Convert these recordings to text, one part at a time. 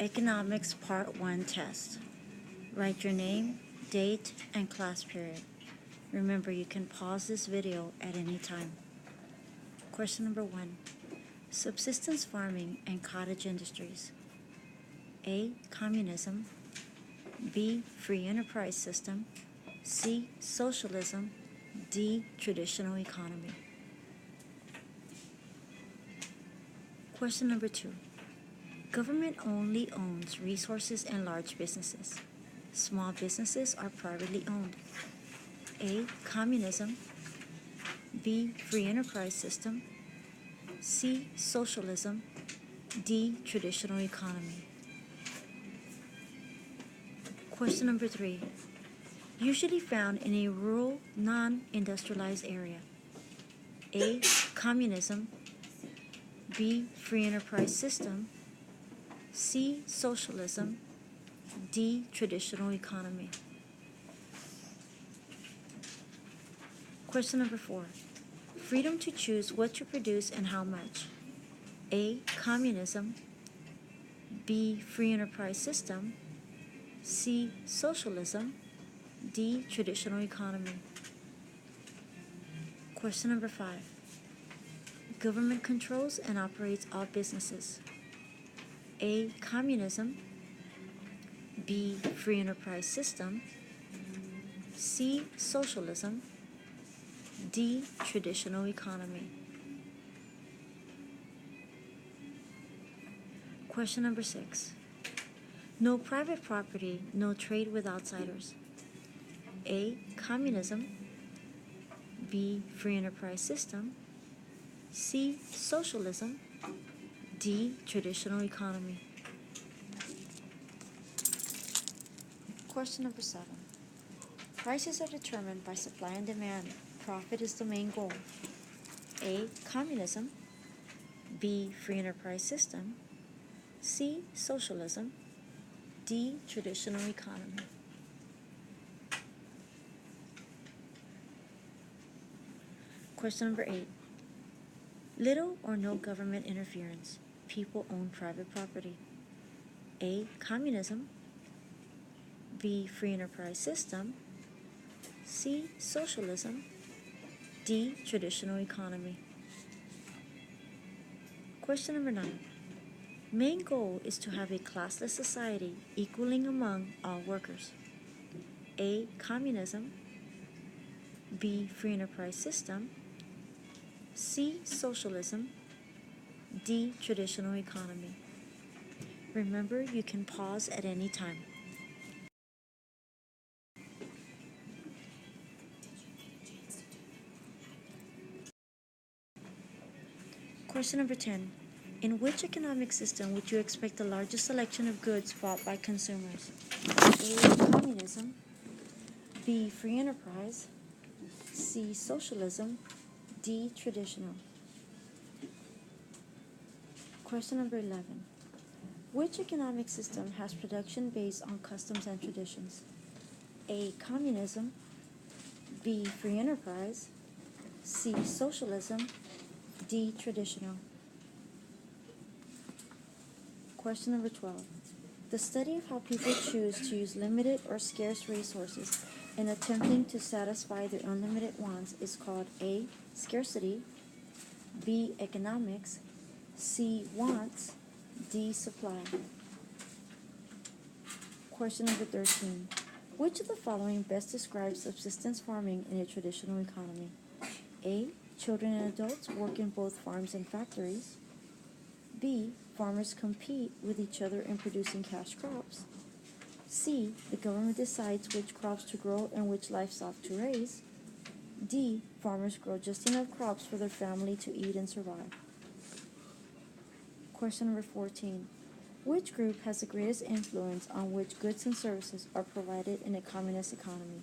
Economics Part 1 test. Write your name, date, and class period. Remember, you can pause this video at any time. Question number 1. Subsistence farming and cottage industries. A. Communism. B. Free enterprise system. C. Socialism. D. Traditional economy. Question number 2. Government only owns resources and large businesses. Small businesses are privately owned. A. Communism. B. Free enterprise system. C. Socialism. D. Traditional economy. Question number 3. Usually found in a rural, non-industrialized area. A. Communism. B. Free enterprise system. C. Socialism. D. Traditional economy. Question number 4. Freedom to choose what to produce and how much. A. Communism. B. Free enterprise system. C. Socialism. D. Traditional economy. Question number 5. Government controls and operates all businesses. A. Communism. B. Free enterprise system. C. Socialism. D. Traditional economy. Question number 6. No private property, no trade with outsiders. A. Communism. B. Free enterprise system. C. Socialism. D. Traditional economy. Question number 7. Prices are determined by supply and demand. Profit is the main goal. A. Communism. B. Free enterprise system. C. Socialism. D. Traditional economy. Question number 8. Little or no government interference. People own private property. A. Communism. B. Free enterprise system. C. Socialism. D. Traditional economy. Question number 9. Main goal is to have a classless society equaling among all workers. A. Communism. B. Free enterprise system. C. Socialism. D. Traditional economy. Remember, you can pause at any time. Question number 10. In which economic system would you expect the largest selection of goods bought by consumers? A. Communism. B. Free enterprise. C. Socialism. D. Traditional. Question number 11. Which economic system has production based on customs and traditions? A. Communism. B. Free enterprise. C. Socialism. D. Traditional. Question number 12. The study of how people choose to use limited or scarce resources in attempting to satisfy their unlimited wants is called A. Scarcity. B. Economics. C. Wants. D. Supply. Question number 13. Which of the following best describes subsistence farming in a traditional economy? A. Children and adults work in both farms and factories. B. Farmers compete with each other in producing cash crops. C. The government decides which crops to grow and which livestock to raise. D. Farmers grow just enough crops for their family to eat and survive. Question number 14. Which group has the greatest influence on which goods and services are provided in a communist economy?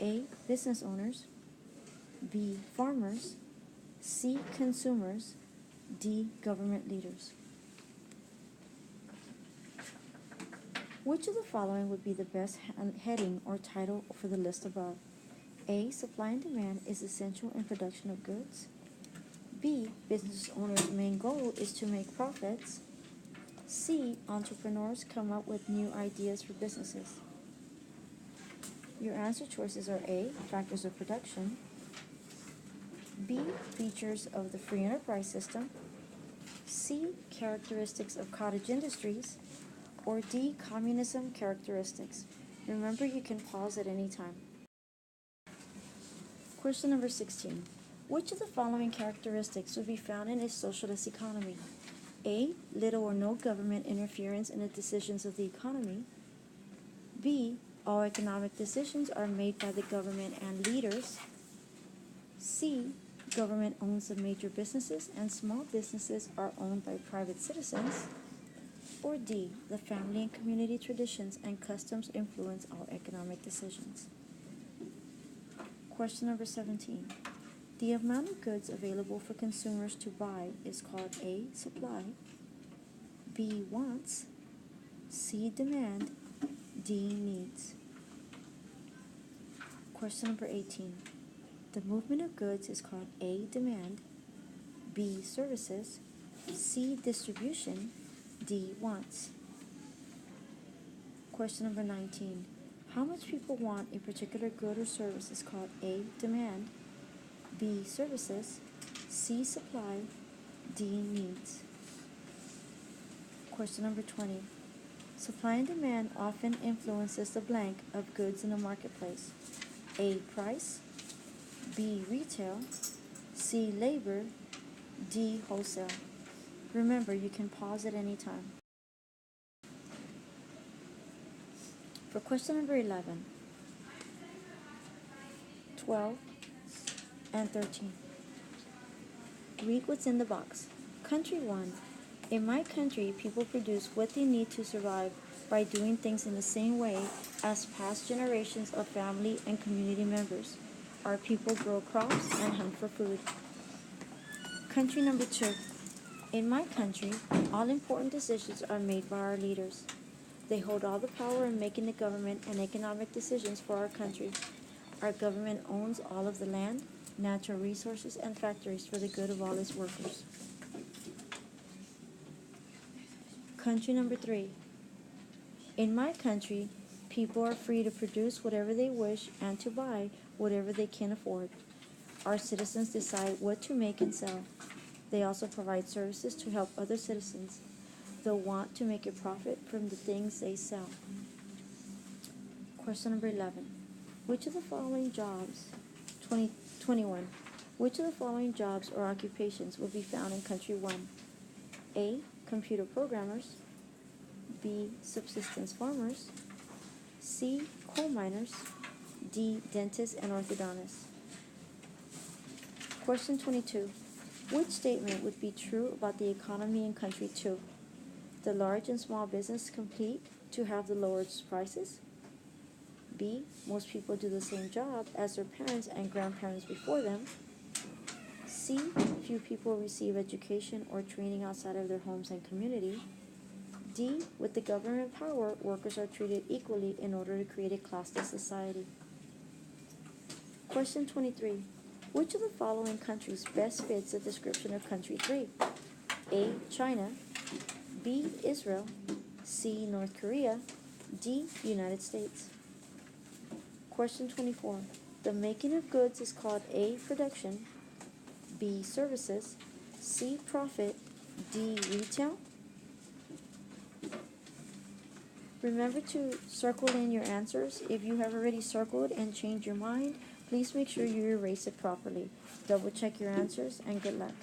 A. Business owners. B. Farmers. C. Consumers. D. Government leaders. Which of the following would be the best heading or title for the list above? A. Supply and demand is essential in production of goods. B. Business owners' main goal is to make profits. C. Entrepreneurs come up with new ideas for businesses. Your answer choices are A. Factors of production, B. Features of the free enterprise system, C. Characteristics of cottage industries, or D. Communism characteristics. Remember, you can pause at any time. Question number 16. Which of the following characteristics would be found in a socialist economy? A. Little or no government interference in the decisions of the economy. B. All economic decisions are made by the government and leaders. C. Government owns the major businesses and small businesses are owned by private citizens. Or D. The family and community traditions and customs influence all economic decisions. Question number 17. The amount of goods available for consumers to buy is called A. Supply, B. Wants, C. Demand, D. Needs. Question number 18. The movement of goods is called A. Demand, B. Services, C. Distribution, D. Wants. Question number 19. How much people want a particular good or service is called A. Demand, B. Services, C. Supply, D. Needs. Question number 20. Supply and demand often influences the blank of goods in the marketplace. A. Price, B. Retail, C. Labor, D. Wholesale. Remember, you can pause at any time. For question number 11, 12, and 13. Read what's in the box. Country 1. In my country, people produce what they need to survive by doing things in the same way as past generations of family and community members. Our people grow crops and hunt for food. Country number 2. In my country, all important decisions are made by our leaders. They hold all the power in making the government and economic decisions for our country. Our government owns all of the land, natural resources, and factories for the good of all its workers. Country number 3. In my country, people are free to produce whatever they wish and to buy whatever they can afford. Our citizens decide what to make and sell. They also provide services to help other citizens. They'll want to make a profit from the things they sell. Question number 11. Which of the following jobs, 21, which of the following jobs or occupations will be found in country 1? A. Computer programmers, B. Subsistence farmers, C. Coal miners, D. Dentists and orthodontists. Question 22. Which statement would be true about the economy in country 2? The large and small business compete to have the lowest prices. B. Most people do the same job as their parents and grandparents before them. C. Few people receive education or training outside of their homes and community. D. With the government power, workers are treated equally in order to create a classless society. Question 23. Which of the following countries best fits the description of country 3? A. China, B. Israel, C. North Korea, D. United States. Question 24. The making of goods is called A. Production, B. Services, C. Profit, D. Retail. Remember to circle in your answers. If you have already circled and changed your mind, please make sure you erase it properly. Double check your answers and good luck.